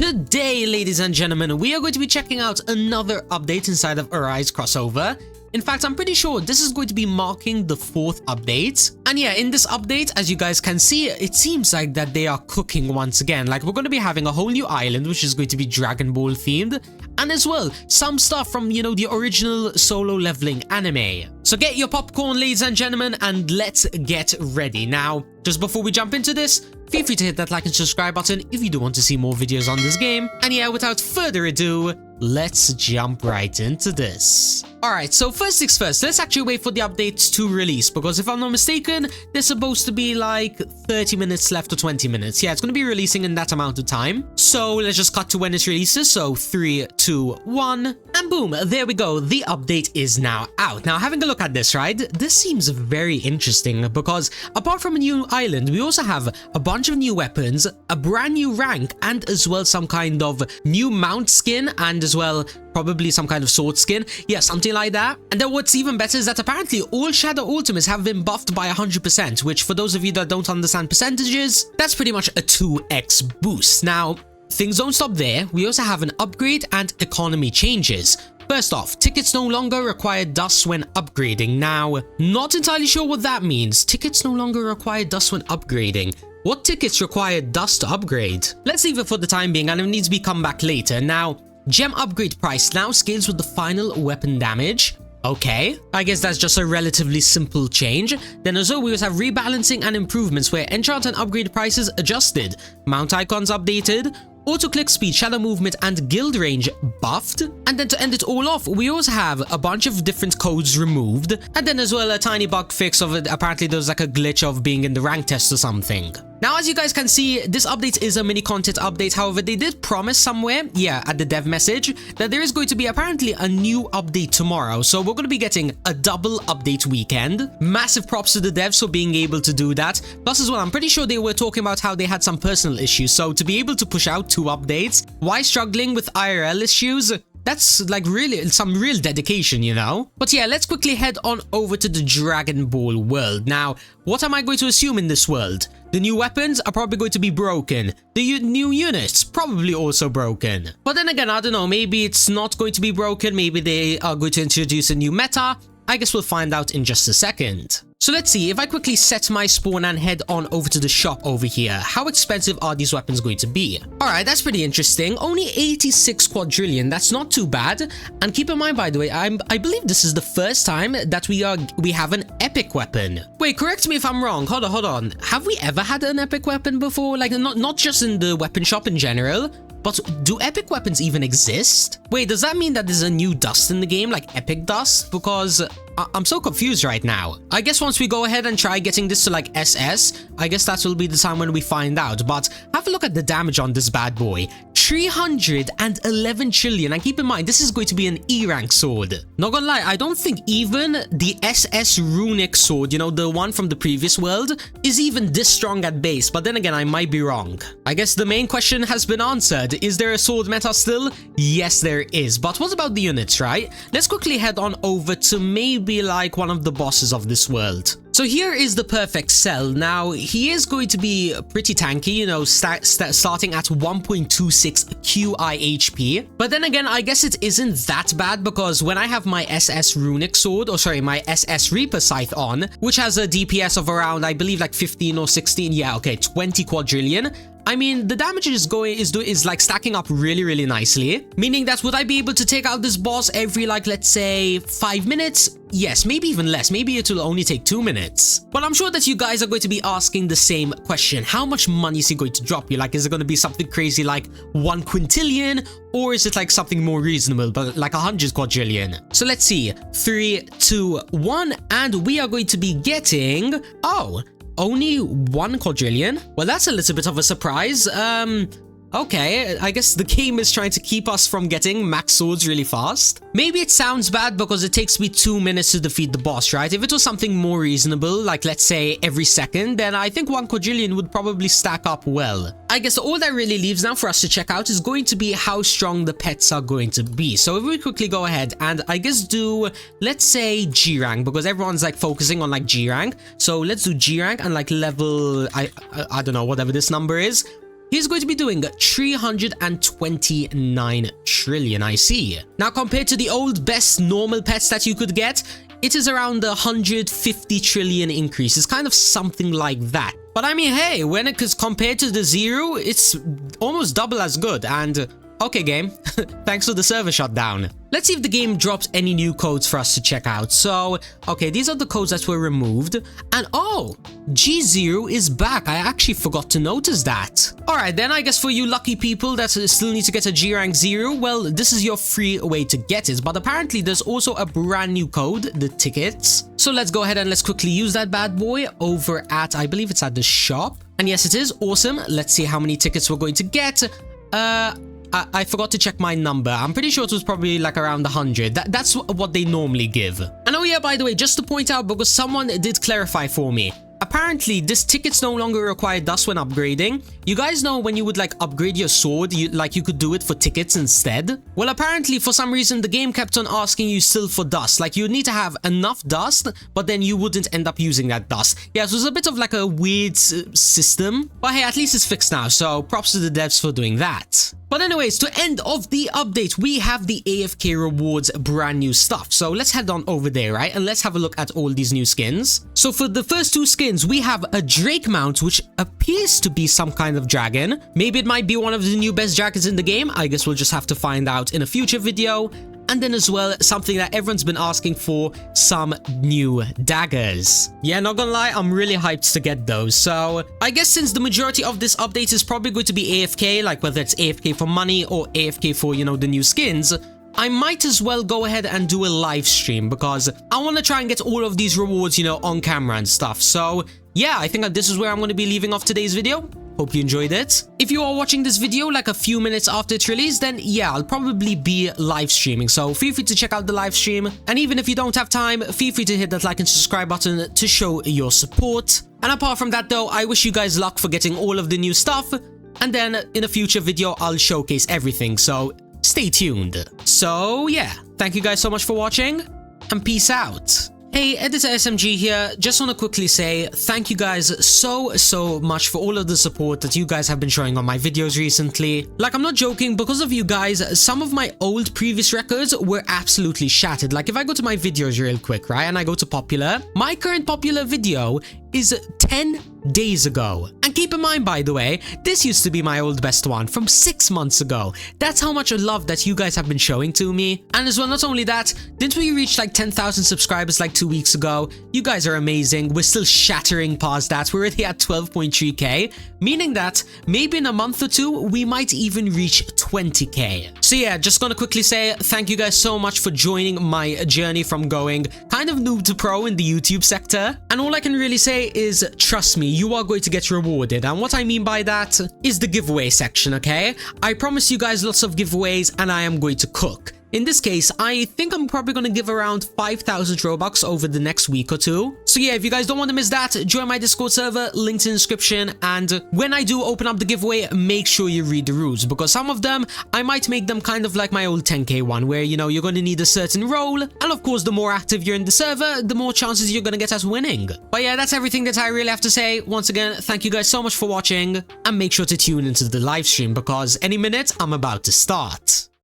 Today, ladies and gentlemen, we are going to be checking out another update inside of Arise Crossover. In fact, I'm pretty sure this is going to be marking the 4th update. And yeah, in this update, as you guys can see, it seems like that they are cooking once again. Like, we're going to be having a whole new island, which is going to be Dragon Ball themed. And as well, some stuff from, the original solo leveling anime. So get your popcorn, ladies and gentlemen, and let's get ready. Now, just before we jump into this, feel free to hit that like and subscribe button if you do want to see more videos on this game. And yeah, without further ado, let's jump right into this. Alright, so first things first, let's actually wait for the updates to release, because if I'm not mistaken, there's supposed to be like 30 minutes left or 20 minutes. Yeah, it's going to be releasing in that amount of time. So let's just cut to when it releases. So 3, 2, 1, and boom, there we go. The update is now out. Now, having a look at this, right, this seems very interesting because apart from a new island, we also have a bunch of new weapons, a brand new rank, and as well some kind of new mount skin, and as well probably some kind of sword skin. Yeah, something like that. And then what's even better is that apparently all Shadow Ultimates have been buffed by 100%, which for those of you that don't understand percentages, that's pretty much a 2x boost. Now, things don't stop there. We also have an upgrade and economy changes. First off, tickets no longer require dust when upgrading. Now, not entirely sure what that means. Tickets no longer require dust when upgrading. What tickets require dust to upgrade? Let's leave it for the time being, and it needs to be come back later. Now, gem upgrade price now scales with the final weapon damage. Okay, I guess that's just a relatively simple change. Then as well, we also have rebalancing and improvements where enchant and upgrade prices adjusted, mount icons updated, auto-click speed, shadow movement, and guild range buffed. And then to end it all off, we also have a bunch of different codes removed. And then as well, a tiny bug fix of it. Apparently, there's like a glitch of being in the rank test or something. Now, as you guys can see, this update is a mini content update. However, they did promise somewhere, yeah, at the dev message, that there is going to be apparently a new update tomorrow. So we're going to be getting a double update weekend. Massive props to the devs for being able to do that. Plus as well, I'm pretty sure they were talking about how they had some personal issues. So to be able to push out 2 updates, why struggling with IRL issues? That's like really some real dedication, you know? But yeah, let's quickly head on over to the Dragon Ball world. Now, what am I going to assume in this world? The new weapons are probably going to be broken. The new units, probably also broken. But then again, I don't know, maybe it's not going to be broken. Maybe they are going to introduce a new meta. I guess we'll find out in just a second. So let's see, if I quickly set my spawn and head on over to the shop over here, how expensive are these weapons going to be? Alright, that's pretty interesting. Only 86 quadrillion, that's not too bad. And keep in mind, by the way, I believe this is the first time that we have an epic weapon. Wait, correct me if I'm wrong. Hold on. Have we ever had an epic weapon before? Like, not just in the weapon shop in general, but do epic weapons even exist? Wait, does that mean that there's a new dust in the game, like epic dust? Because I'm so confused right now. I guess once we go ahead and try getting this to like SS, I guess that will be the time when we find out. But have a look at the damage on this bad boy. 311 trillion. And keep in mind, this is going to be an E rank sword. Not gonna lie, I don't think even the SS runic sword, the one from the previous world, is even this strong at base. But then again, I might be wrong. I guess the main question has been answered. Is there a sword meta still? Yes, there is. But what about the units, right? Let's quickly head on over to maybe like one of the bosses of this world. So here is the perfect cell. Now, he is going to be pretty tanky, starting at 1.26 QI HP. But then again, I guess it isn't that bad because when I have my SS Runic Sword, or sorry, my SS Reaper Scythe on, which has a DPS of around, I believe like 15 or 16, yeah, okay, 20 quadrillion. I mean, the damage is like stacking up really nicely, meaning that would I be able to take out this boss every like, let's say 5 minutes? Yes, maybe even less. Maybe it will only take 2 minutes. But I'm sure that you guys are going to be asking the same question. How much money is he going to drop you? Like, is it going to be something crazy like 1 quintillion? Or is it like something more reasonable, but like 100 quadrillion? So let's see. 3, 2, 1, and we are going to be getting... Oh, only 1 quadrillion? Well, that's a little bit of a surprise. Okay, I guess the game is trying to keep us from getting max swords really fast. Maybe it sounds bad because it takes me 2 minutes to defeat the boss, right? If it was something more reasonable, like let's say every second, then I think 1 quadrillion would probably stack up well. I guess all that really leaves now for us to check out is going to be how strong the pets are going to be. So if we quickly go ahead and I guess do, let's say G rank, because everyone's like focusing on like G rank. So let's do G rank and like level, I don't know, whatever this number is. he's going to be doing 329 trillion, I see. Now, compared to the old best normal pets that you could get, it is around 150 trillion increase. It's kind of something like that. But I mean, hey, when it is compared to the zero, it's almost double as good. And okay, game, thanks for the server shutdown. Let's see if the game drops any new codes for us to check out. So, okay, these are the codes that were removed. And oh, G0 is back. I actually forgot to notice that. Alright, then I guess for you lucky people that still need to get a G rank 0, well, this is your free way to get it. But apparently there's also a brand new code, the tickets. So let's go ahead and let's quickly use that bad boy over at, I believe it's at the shop. And yes, it is awesome. Let's see how many tickets we're going to get. I forgot to check my number. I'm pretty sure it was probably like around 100. That's what they normally give. And oh yeah, by the way, just to point out, because someone did clarify for me. Apparently, this tickets no longer require dust when upgrading. You guys know when you would like upgrade your sword, you could do it for tickets instead? Well, apparently, for some reason, the game kept on asking you still for dust. Like, you need to have enough dust, but then you wouldn't end up using that dust. Yeah, so it was a bit of like a weird system. But hey, at least it's fixed now, so props to the devs for doing that. But anyways, to end of the update, we have the AFK rewards brand new stuff. So let's head on over there, right? And let's have a look at all these new skins. So for the first two skins, we have a Drake mount, which appears to be some kind of dragon. Maybe it might be one of the new best dragons in the game. I guess we'll just have to find out in a future video. And then as well, something that everyone's been asking for, some new daggers. Yeah, not gonna lie, I'm really hyped to get those. So I guess since the majority of this update is probably going to be AFK, like whether it's AFK for money or AFK for, you know, the new skins, I might as well go ahead and do a live stream because I want to try and get all of these rewards, you know, on camera and stuff. So yeah, I think that this is where I'm going to be leaving off today's video. Hope you enjoyed it. If you are watching this video like a few minutes after its release, then yeah, I'll probably be live streaming. So feel free to check out the live stream. And even if you don't have time, feel free to hit that like and subscribe button to show your support. And apart from that though, I wish you guys luck for getting all of the new stuff. And then in a future video, I'll showcase everything. So stay tuned. So yeah, thank you guys so much for watching and peace out. Hey, Editor SMG here. Just want to quickly say thank you guys so much for all of the support that you guys have been showing on my videos recently. Like, I'm not joking, because of you guys, some of my old previous records were absolutely shattered. Like, if I go to my videos real quick, right, and I go to popular, my current popular video is 10 days ago. And keep in mind, by the way, this used to be my old best one from 6 months ago. That's how much love that you guys have been showing to me. And as well, not only that, didn't we reach like 10,000 subscribers like 2 weeks ago? You guys are amazing. We're still shattering past that. We're already at 12.3k, meaning that maybe in a month or two, we might even reach 20k. So yeah, just gonna quickly say thank you guys so much for joining my journey from going kind of noob to pro in the YouTube sector. And all I can really say is trust me, you are going to get rewarded. And what I mean by that is the giveaway section, okay? I promise you guys lots of giveaways and I am going to cook. In this case, I think I'm probably going to give around 5,000 Robux over the next week or two. So yeah, if you guys don't want to miss that, join my Discord server, linked in the description. And when I do open up the giveaway, make sure you read the rules, because some of them, I might make them kind of like my old 10k one, where, you know, you're going to need a certain role. And of course, the more active you're in the server, the more chances you're going to get at winning. But yeah, that's everything that I really have to say. Once again, thank you guys so much for watching, and make sure to tune into the live stream, because any minute I'm about to start.